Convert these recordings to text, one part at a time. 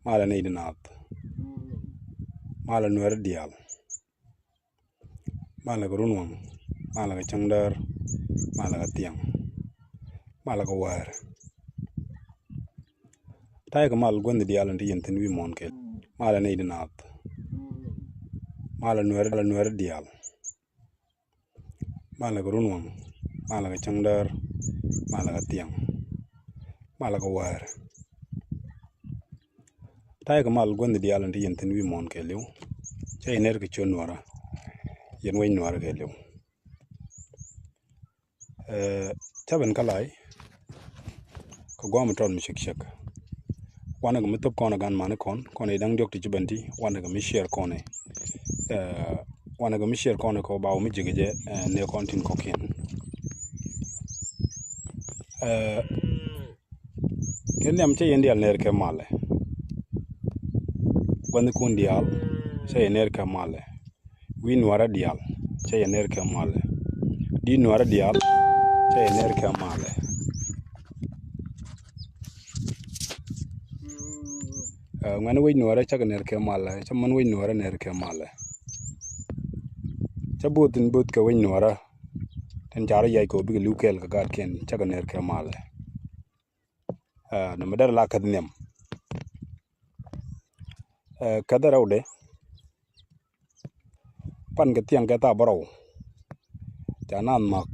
mala ne idinat mala nuer dial mala grunwang mala ga changdar mala ga tiang mala ga war tay ga mal gonde dial ndi yenten wi mon ke mala ne idinat mala nuer dial mala grunwang mala ga changdar mala ga tiang mala ga war tay ga mal gonde dial ndi yenten wi mon ke lew chay ner ke chonwara yen way noir ke lew taban kalai ko gom ton mi shik wana ga mitop kona gan mane kon idang diok ti jibanti wana ga mi share kone wana ga mi share kone ko bawo mi jigeje ne kontin kokin kelyam che yendi al ner ke male gonde kun dial che ner ke male wi noira dial che ner ke male di noira dial che ner ke male ngana wey noira cha ner ke male cha man wey noira ner ke male cha botin bot ka wey noira ten jara yai ko bi lukel ka gad ken cha ner ke male na madar la kadnem kadarawde pan ga tiang ga ta baro janan mak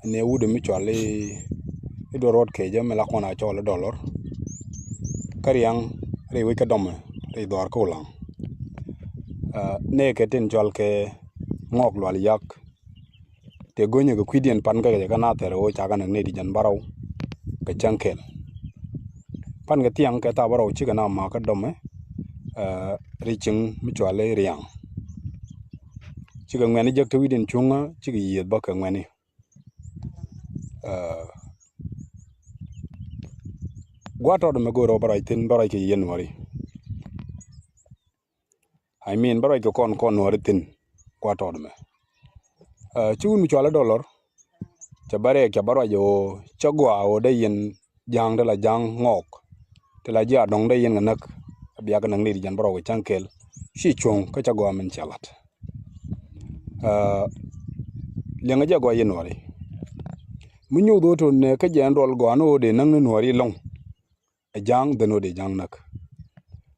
ne wude mi chwale do rod ke jam la kona chole dollar karyang re wi ka dom re dor ko lang ne ke tin chol ke ngok lwal yak te gonye ga kwidien pan ga na tere o chaga ne di jan baro ga chankel pan ga tiang ga ta baro chi ga na ma ka dome reaching mi chwale riang chiga ngani jak to widin chunga chiga yed baka ngani gwato do megoro barai tin barai ke yen wari I mean barai ko kon wari tin gwato do me chun mi chala dollar cha bare ke barai yo chagwa o de yen jang de la jang ngok te la ja dong de yen nganak biya ga nang ni jan baro chankel shi chung ka chagwa men chalat lenga jago yen wari munyu do to ne ka jan rol go ano de nang no wari long a jang de no de jang nak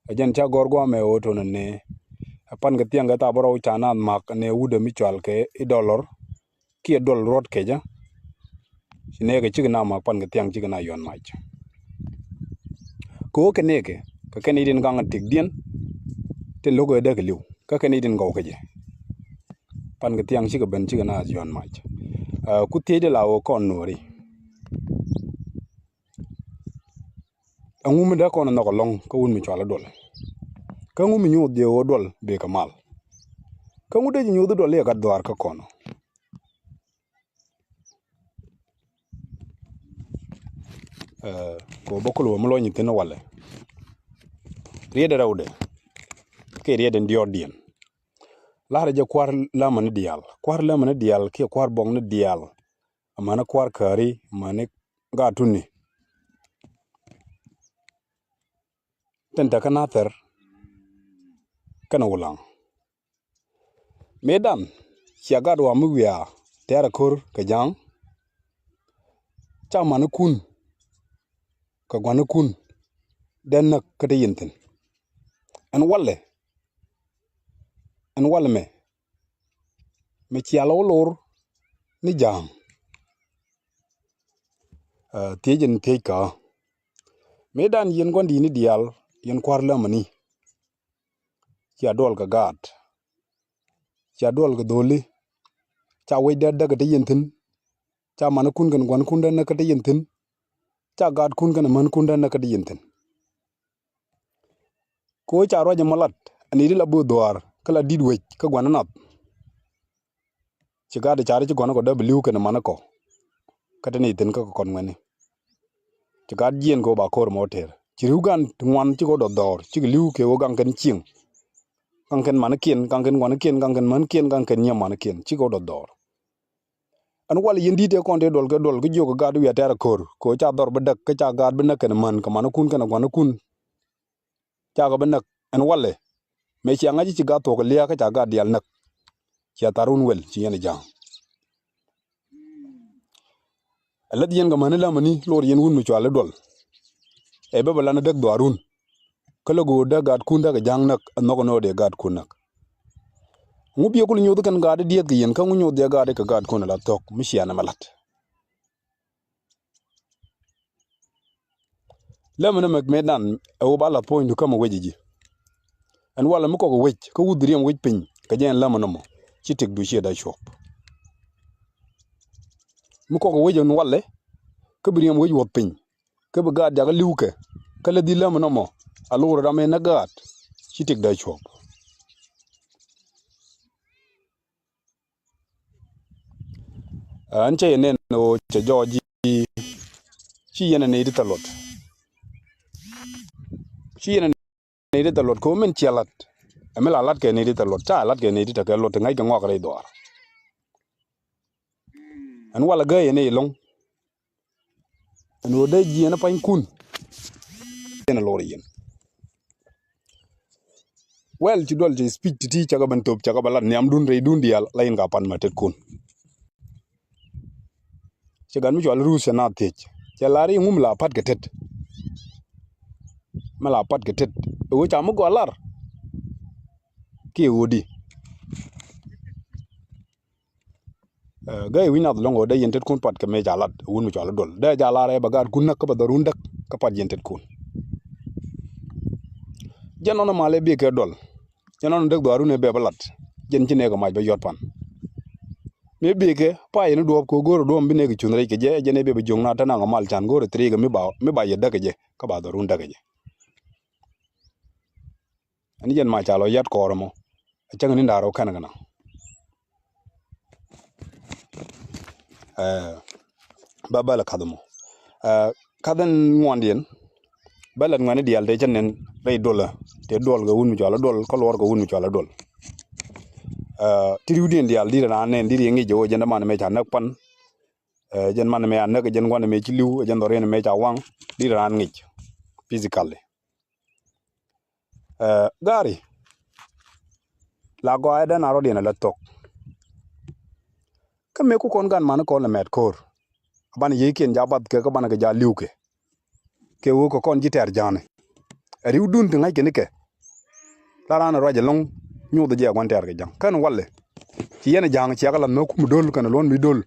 a jan cha gor go me o to ne pan ga tianga ta baro chana mak ne wude mi chwal ke i dollar ki dol rot ke ja sine ga chigna mak pan ga tiang chigna yon mach ko ke ne ke ka ken idin gang tik dien te logo de ke liu ka ken idin go ke je pan ga tiang chiga ben chiga na yon mach ku tede la o kon nori angum da kon na ko long ko won mi chala dol ka ngum nyu de o dol be kamal ka ngude nyu dol ya ga dwar ka kono ko bokolo mo lo nyi tena wale riede rawde ke riede ndiodien lahara je kwar lamane dial ke kwar bong ne dial amana kwar kari mane ga tunni tenta kana ter kana wulang medan siagad wa muya tera kor ka jang cha mane kun ka gwana kun den nak kete yinten an walle me chialo lor ni jang tejen teka medan yen gondi ni dial yen kwar lamani ya dol ga gad ya dol ga doli cha we daga de yinten cha man kun gan gwan kun dan ka de yinten cha gad kun gan man kun dan ka de yinten ko cha roje malat ani la bu dwar kala didwe ka gwan nap ci gade chari ci gwan ko w kana manako katani tin ka kon ngani ci gad jien ko ba kor moter ci rugan ngwan ci ko do dor ci liu ke o gang kan ching gang kan manakin gang kan gwan ken gang kan man ken gang kan nyam manakin ci ko do dor an wal yendi te kon te dol ga jogo gad wi atera kor ko cha dor bedak ka cha gad be nakan man ka manakun kana gwan kun cha ga banak an walle me chi anga chi ga to ko liya ka cha ga dial nak cha tarun wel chi yana jang alad yen ga manila mani lor yen wun mi chwala dol e be bala na dak do arun kala go da gad kun da ga jang nak no no de gad kun nak ngubi ko nyodo kan gad diet ga yen kan nyodo de gad ka gad kun la tok mi shiana malat lemana mek medan e bala point kama wejiji an wala mu ko wej ko wudriem wej pin ka jen lemana mo chitik du she da shop mu ko wej on walle ko briem wej wot pin ko be gad daga liwke kala di lemana mo alura da me na gad chitik da shop an che ne no che joji chi yana ne di talot chi yana ne di talot ko men chialat amela lat ke ne di talot ta lat ke ne di ta ke lot ngai ka ngok re dor an wala ga yene long no de ji na pan kun na lori yen well ti dol je speech ti chaga ban top chaga balat ni am dun re dun dial lain ga pan matet kun chagan mi jwal rus na tech chalari ngum la pat ketet mala pat ketet o cha mu golar ki wodi gay wina longo de yentet kun pat ke me jalat wun mi jwal dol de jalare bagar kun nak ba darun dak ka pat yentet kun janono male bi ke dol janono dek do arune be balat jen ci ne ga maj ba yot pan me bi ke pa yen do ko goro do mbi ne gi chunre ke je jene be jong na tana ngamal chan goro tri ga mi ba yedda ke je ka ba darun dak je ani jen ma chalo yat kormo chang ni ndaro kan gana babala kadamo kadan ngondien balat ngani dial de janen ray dola te dol ga wun mi jala dol ko lor ga wun mi jala dol tiriudien dial dira na nen diri ngi jo jenda man me cha nak pan jen man me anak jen ngwan me ci liw jen dore me cha wang dira na ngi physically gari la go ayda na ro dina la tok kame ku kon gan man ko la met kor ban yiken jabat ke ka ban ga ja liw ke wo ko kon jiter jane riu dun ngai ke nike la ran ro ja long nyu de ja gon ter ga jang kan walle ci yene jang ci akala no kum dol kan lon mi dol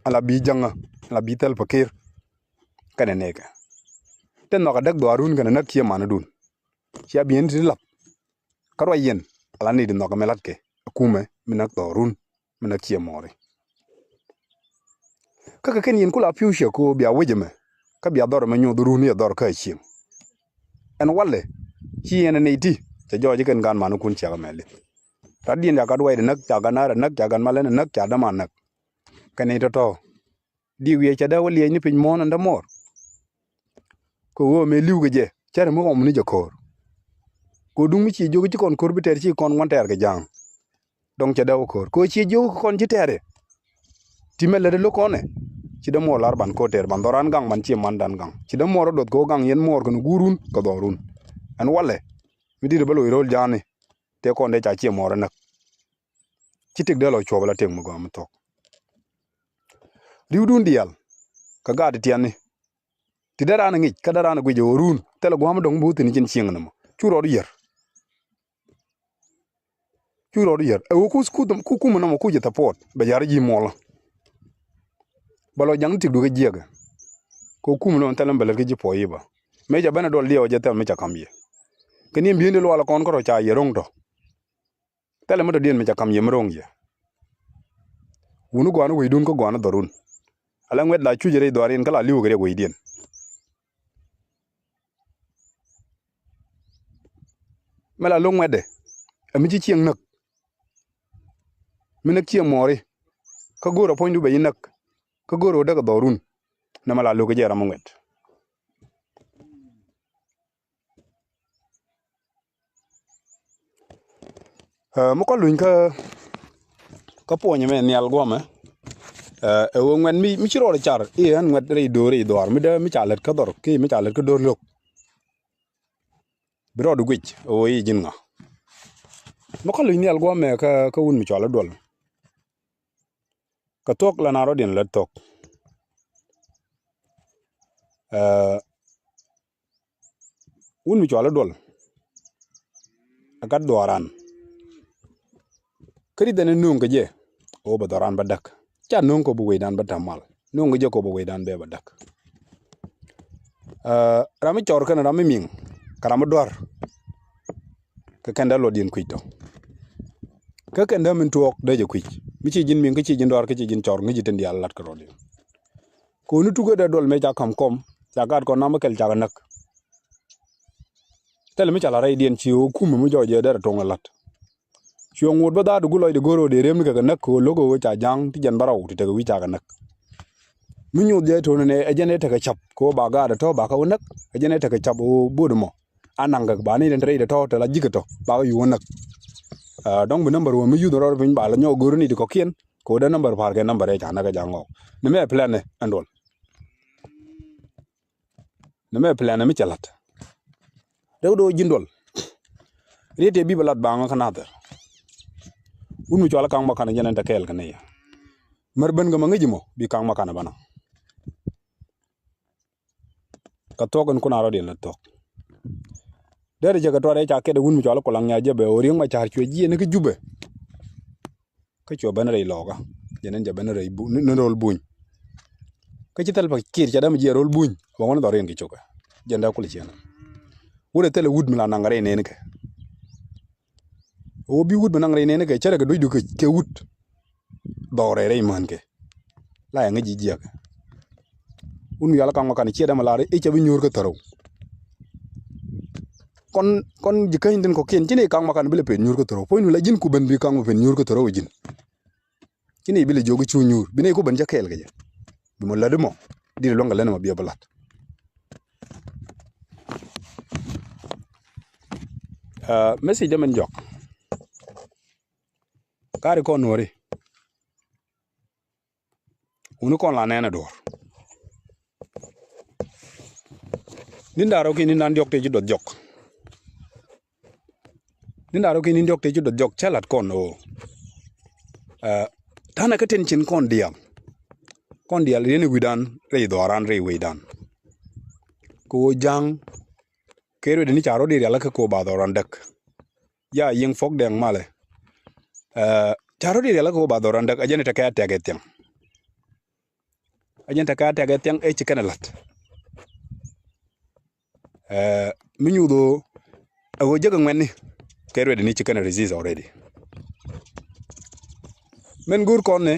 ala bi janga ala bi tel fakir kan neka ten no ga dak do arun kan nak ci man dun ci abien ti lap karo yen ala ni de no ga melat ke kume minak do arun minak ci more kaka ken yen kula future ko bia wejeme ka bia dor ma nyu duru ni dor ka chim en walle ci yene ne ti te joji ken gan manu kun chaga mele radien ya kadwai nak chaga na nak chaga malen nak chada manak kane to di wi chada wali ni pin mon nda mor ko wo me liu ge chere mo om ni jakor ko dung ci jogi ci kon kor biter ci kon wanter ge jang dong chada kor ko ci jogi kon ci tere timele de lokone ci da mo lar ban ko ter ban doran gang man ci man dan gang ci da mo dot ko gang yen mor kan gurun ko dorun an walle mi di balo rol jani te ko nde cha ci mo nak ci tek de lo chobala tek mo gam tok riudun dial ka gadi tiani ti dara na ngi ka dara na gwe jorun tele go am dong bu tin cin cing nam churo yer e wo ku sku dum ku kuma na mo ku jeta pot be yar ji mola balo jang ti du ga jega ko kuma no tele mbele ga ji po yiba me ja bana dol liyo jeta me cha kamye keni mbinde lo ala kon ko cha yerong do tele mo do dien me cha kamye mrong ye wunu go anu we dun ko go anu dorun ala ngwet la chujere dorin kala liwo gere we dien mala lo ngwede ami ci cieng nak minak cieng mori ka goro poindu be yinak ka goro daga dorun na mala lo gere mo ngwet mo ko luin ka ponye me nyal gome e wo ngwen mi chiro char e an ngwet re dor mi da mi chalet ka dor ki mi chalet ka dor lok bro du gwich o yi jinga no ko ni algo me ka un mi chola dol ka tok la na rodin la tok un mi chola dol agat doran kri dene nung je o ba doran badak cha nung ko bu wedan batamal nung je ko bu wedan be badak rami chor kana rami ming karam dor ka kanda lo din kuito ka kanda min tuok de je kuich mi ci jin ming ci jin dor ka ci jin chor ngi jiten di allat ko rodin ko nu tugo da dol me ja kam kom ja gad ko nam kel ja nak tel mi chala ray dien ci o kum mu joje da to ngalat ci ngod ba da du loy de goro de rem ga nak ko logo wo cha jang ti jan baraw ti te wi cha ga nak mi nyu de to ne ajene ta ka chap ko ba ga da to ba ka nak ajene ta ka chap o bodumo ananga ba ni den tre de to la jikato ba yu nak dong bu number wo mi yu do ro bin ba la nyo goro ni ko kien ko da number par ke number e cha na ga jango ne me plan ne andol ne me plan mi chalat rew do jindol rete bi balat ba nga kanata unu chola kang makana jenen ta kel kana ya marban ga mangi mo bi kang makana bana ka togon kuna ro den la tok dere je ga tore cha ke de unu chola ko lang nya je be ori ma char chwe ji ne ke jube ka cho bana re loga jenen je bana re bu ne rol buñ ka ci tel ba kir cha dam je rol buñ wa ngona do ren ki choka jenda ko li chena wure tele wud mi la nangare ne ne ke o bi wud nangare ne ne ke chere ga doy du ke wud dore re man ke la nga ji jiya un yala kan makani ci dama la re e ci bi ñur ko taraw kon ji kay den ko ken ci ne kan makani bi le pe ñur ko taraw poy nu la jin ku ben bi kan mo fen ñur ko taraw jin ci ne bi le jogu ci ñur bi ne ko ben ja kel ga bi mo la de mo di lo nga len ma bi balat message de men jok kari ko nori unu kon la nena dor nindaro ki nindan jok te ji dot jok nindaro ki nin jok te ji dot jok chalat kon o tana ka ten chin kon dial rene widan re doran re widan ko jang kero de ni charo de la ko ba doran dak ya ying fok deng male charo de la ko ba doran dak ajene ta ka ta geteng e ci kanalat mi nyudo ago jaga ngwenni kero de ni ci kana resist already men gur konne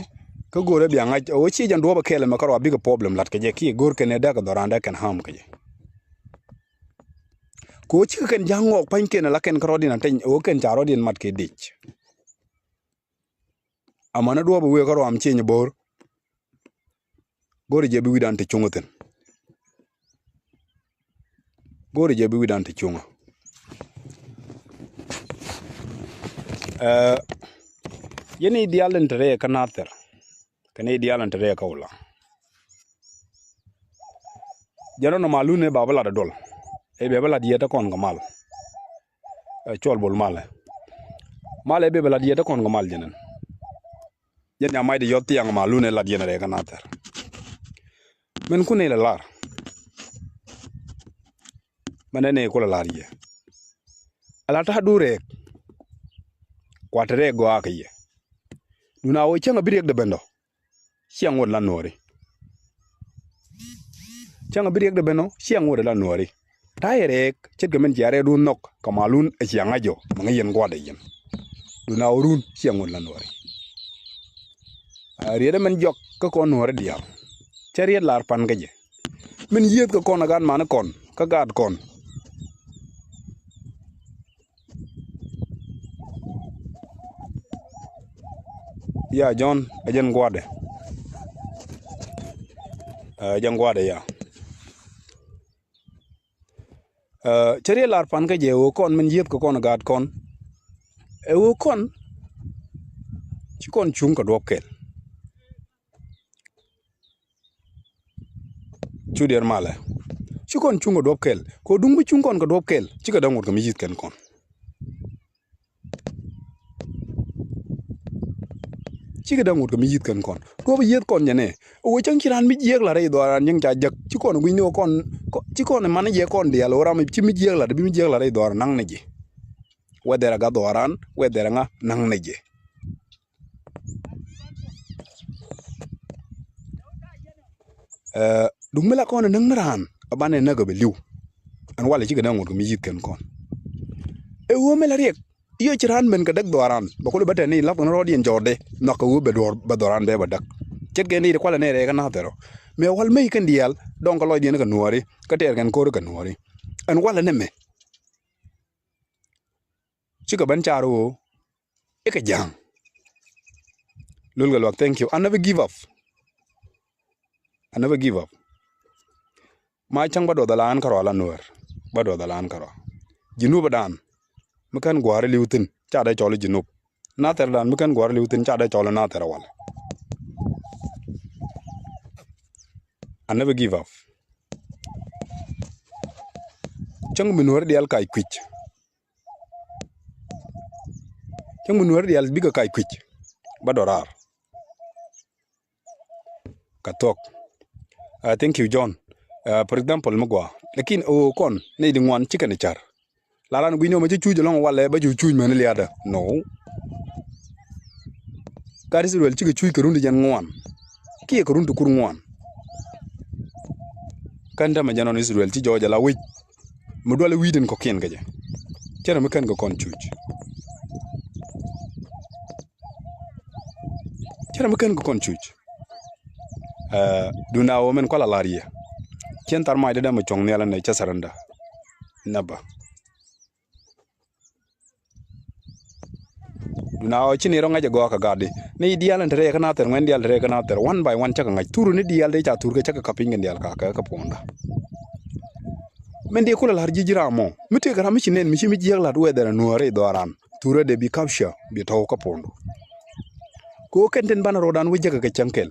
ka gore bi anga o ci jan do ba kele makaro big problem lat ke je ki gur ke ne da ka doran dak kan ham ke ko ci ken jango pan ken la ken karo din tan o ken charo din mat ke dich amana do ba we karo am ci bor gori je bi widan te chungoten gori je bi widan te chungo yeni dialen tere kanater kane dialen tere kawla jano no malune babala da dol e be bala dieta kon gamal chol bol male be bala dieta kon gamal jenen yen ya mai de yotti yang malune la diena re kanater men kune la lar manene ko la lar ye ala ta dure kwatre go akaye duna wo changa birek de bendo siang won la nori changa birek de beno siang won la nori tayerek chet gamen jare du nok kamalun e sianga jo manga yen gwade yen duna orun siang won la nori riede men jok ko ko nori dial chariet lar pan gaje men yet ko kon gan man kon ka gad kon ya John ajen gwade ya chariet lar pan gaje o kon men yet ko kon gad kon e o kon ci kon chung ko dokel chudier male chi kon chungo dop kel ko dung bi chung kon ko dop kel chi ka dang ko mi yit ken kon chi ka dang ko mi yit ken kon do bi yet kon ne o chang kiran mi yek la re do ran yang cha jak chi kon wi no kon chi kon man ye kon dia lo ram chi mi yek la bi mi yek la re do nang ne ji wedera ga do ran wedera nga nang ne ji dung mela kon nang ran abane na go be liu an wala ci ga nango mi yit ken kon e wo mela rek iyo ci ran men ga dak doran ba ko bata ni laf no rodien jorde no ko wo be dor ba doran be ba dak cet ge ni de kwala ne re ga na tero me wal me kan dial donc lo dien ga nuori ka ter gan ko ga nuori an wala ne me ci ga ban charo e ka jang lul ga lok thank you I never give up ma chang ba do dalan karo la nuor ba do dalan karo jinuba dan mekan gware liutin cha da cholo jinub na ter dan mekan gware liutin cha da cholo na ter wala I never give up chang minuor dial kai kwich chang minuor dial biga kai kwich ba dorar katok thank you John for example magwa lakin o kon ne di ngwan chicken char lalan guino ma chu long wala ba chu man liada no kari sirwel chike chu kerundi jan ngwan ki kerundu kur ngwan kanda ma janon Israel ti joja la wi mu dole widen ko ken gaje cere mu kan go kon chuj cere mu kan go kon chuj duna o men ko la lariya ken tar ma de mu chong ne la ne ca saranda naba duna o chini ro ngaje go ka gadi ni dial entre kana ter ngwen dial re kana ter one by one chaka ngai turu ni dial de cha tur ke chaka kaping dial ka ponda men de kula har jijira mo mite gara mi chinen mi chimi jiyag la do edera nuare doran ture de bi kapsha bi taw ka pondo ko kenten bana rodan wujaga ke chankel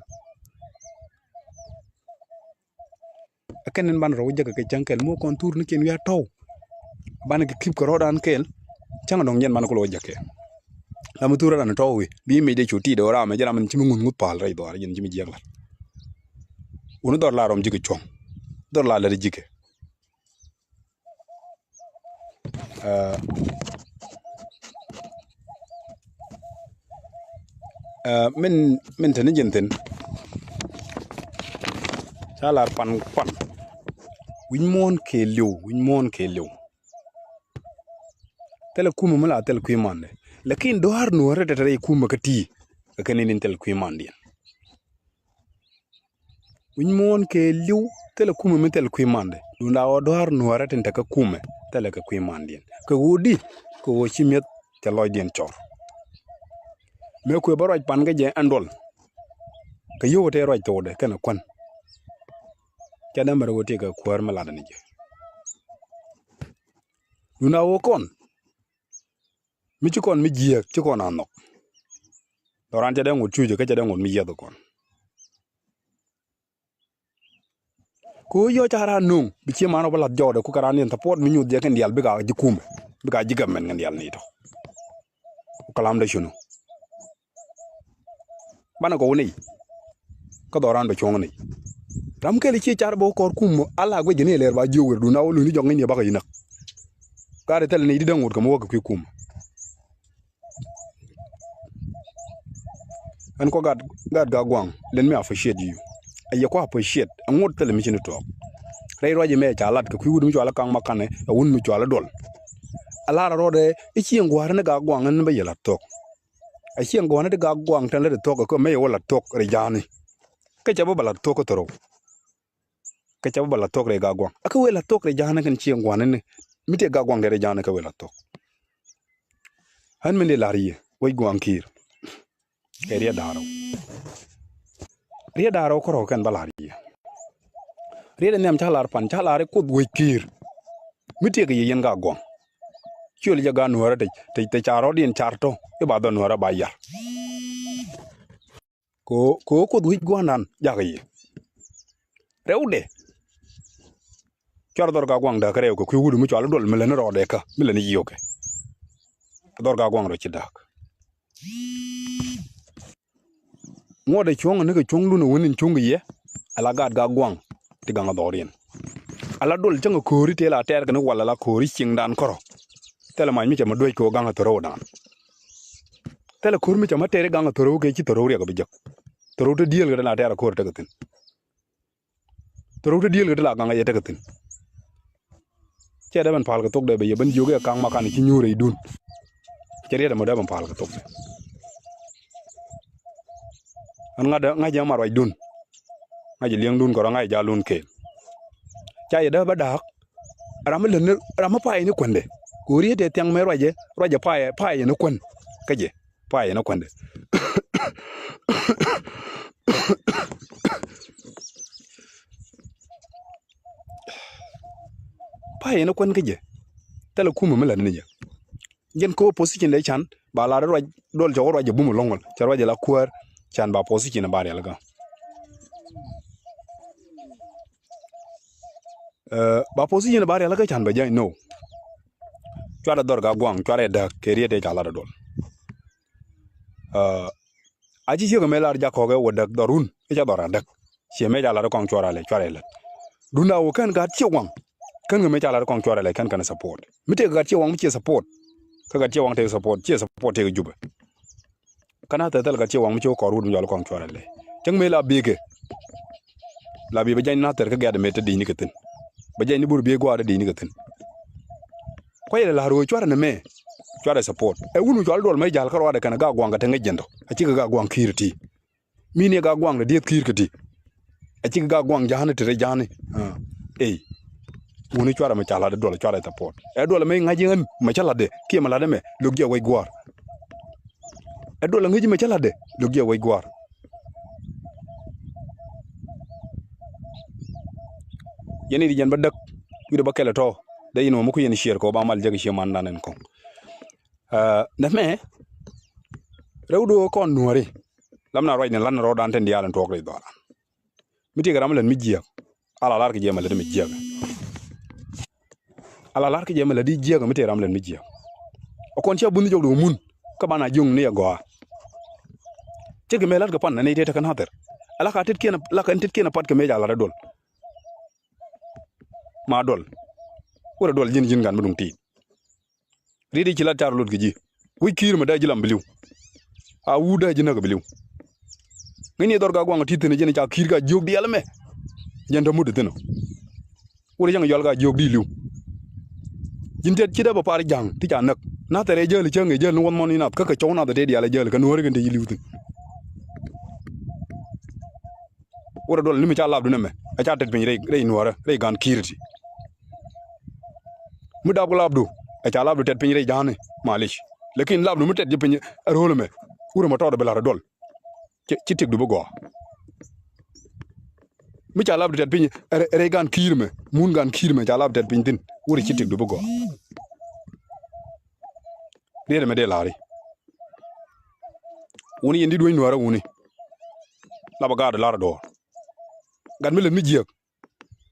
akenen ban ro wujaga ke chankel mo kon tur ni ken ya taw bana ke kip ko rodan kel changa dong yen man ko lo jake la mu tura na taw wi bi mi de chuti do ra me jara man chimi ngun ngut pal ray do yen chimi jiyag la unu dor la rom jige chong dor la jige men tane jenten salar pan win mon ke lew tele kuma mala tel kuimande lakin do har no rete tare kuma kati ka nin tel kuimande win mon ke lew tele kuma metel kuimande dunda o do har no rete ta ka kuma tele ka kuimande ka wodi ko wo chimiet te loydien chor me ko baroj pan ga je andol ka yo te roj to de kana kwan kada mar wote ka kwar malada ni je duna wo kon mi ci kon mi jiye ci kon anok doran te de ngut chuje ka te de ngut mi yedo kon ko yo tara nung bi ci mano bala jode ku karani ta pot mi nyud je kan dial bi ga ji kumbe bi ga ji gamen ngan dial ni to kalam da shunu bana ko woni ko doran be chong ni ram ke li ci char bo kor kum ala go jene ler ba jower du nawo lu ni jongi ni ba ka yinak kare tel ni di dangut ko mo wak ku kum an ko gad ga gwang len me appreciate you ay ko appreciate ngot tel mi ci ni to ray roje me cha lat ko ku wudu mi wala kan makane won mi wala dol ala ra rode e ci ngwar na ga gwang an ba yela tok ay ci ngwar na ga gwang tan le tok ko me wala tok re jani ka ca bala tok toro ka ca bala tok re ga gwang aka wela tok re jana kan ci ngwar ne mite ga gwang re jana ka wela tok han mende lariye way gwang kir ria daro ko ro kan balariye ria nem chalar pan chalare ko way kir mite ga yen ga gwang chul ja ga nuara te charo din charto e ba do nuara ba ya ko duit gwanan ja ga ye rewde char dor ga gwang da kare ko ku wudu mi chwal dol mi len ro de ka mi len yi yoke dor ga gwang ro ci dak ngode chong ne ga chong lu no wonin chong ye ala gad ga gwang ti ga ngadorin ala dol changa kori te la ter ga wala la kori ching dan koro tele ma mi chama doy ko ga ngatoro dan tele kor mi chama tere ga ngatoro ke ci toro re ga bijak toro te diel ga la ter ko te ga tin toro te diel ga la ga ye te ga tin che da ban pal ga tok de be ban joge kang makan ci nyure dun che re da mo da ban pal ga tok an nga jamar way dun nga liang dun ko nga ja lun ke cha ye da ba dak ram le ram pa ni kwende ko ri te tyang me roje pa ye no kwen kaje pa ye no kwende pa ye no kwen kaje tele kuma mala ni je gen ko position de chan ba la ro dol jo roje bu mu longol cha roje la kuar chan ba position ba real ga ba position ba real ga chan ba jay no chwara dor ga gwang chwara da keriete chala dol aji chigo melar ja koge wodak dorun e ja dora dak che me jala kong chwara le dunda wo kan ga chiwang kan ga me jala kong chwara le kan support mite ga chiwang mi che support ka ga chiwang te support che support te juba kana ta dal ga chiwang mi che ko ru jala kong chwara le jang me la bege la bi ba jani na ter ka ga de mete di ni katin ba jani bur be gwa de di ni katin ko yele la ro chwara ne me chwara support e wunu jwal dol may jal karwa de kana ga gwanga te ngejendo a ci ga gwang kirti mini ga gwang de diet kirkati a ci ga gwang jahane te jahane wunu chwara ma chala de dol chwara support e dol may ngaji ngam ma chala de ki ma la de me lugya way gwar e dol ngaji ma chala de lugya way gwar yeni di jan ba dak wi de ba kele to de yino mo ko yeni share ko ba mal jagi shi man nanen ko na me rewdo kon nuore lamna roy ne lan ro dan ten dialan tok lay doran miti garam len mi jiya ala lar ke jema le mi jiya ala lar ke jema le di jiya miti ram len mi jiya o kon cha bunni jogdo mun ka bana jung ne go ci ke melat ga pan ne te kan hater ala ka tit kena la kan tit kena pat ke me jala dol ma dol wala dol jin gan mudum ti ridi ci la tar lut gi wi kir ma da jilam biliw a wuda jina ga biliw ngini dor ga gwang titene jina ja kir ga jog di yalla me jenda mudu teno wala jang yol ga jog di liw jinte ci da ba par jang ti ja nak na tere jël ci nga jël won mon ni nat ka ka ciowna da de yalla jël ka no regante yi liw tin wala dol limi ci Allah du ne me a ca tet bi rey noora rey gan kirti mu da ko labdu a ca labdu tet bi rey jahane malish lekin labdu mu tet je bi role me wura ma tawda belara dol ci tek du go mi ca labdu tet bi rey gan kirme mun gan kirme ca labdu tet bi tin wura ci tek du go de me de laari woni yendi do noora woni laba ga da lara do gan mi len mi jiek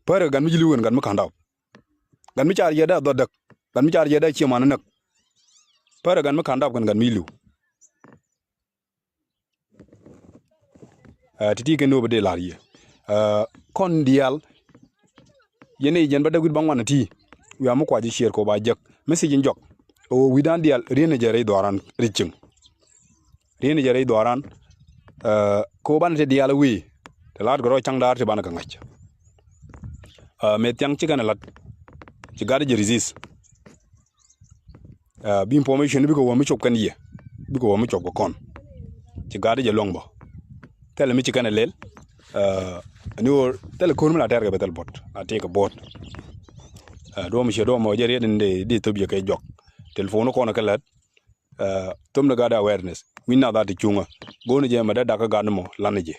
pare gan mi jili won gan mi kandaw gan mi caar yeda do dak gan mi caar yeda ci man nak pare gan mi kandaw gan mi liw titi ke no be de lariye kon dial yene jen ba dagud bangwana ti wi am ko aji share ko ba jek message njok o wi dan dial rene jere doran riching rene jere doran ko ban te dial wi te lat goro chang dar te ban ka ngach me tiang ci gana lat ci gade je resist bi information bi ko wo mi chop kan ye bi ko wo mi chop ko kon ci gade je longbo tele mi ci kana lel ni wo tele ko la terga betel bot ate ko bot do mi do mo jere den de tobiye kay jok telephone ko na kala tum na gada awareness winna da ti chunga gonu je ma da ka ganu mo lanaje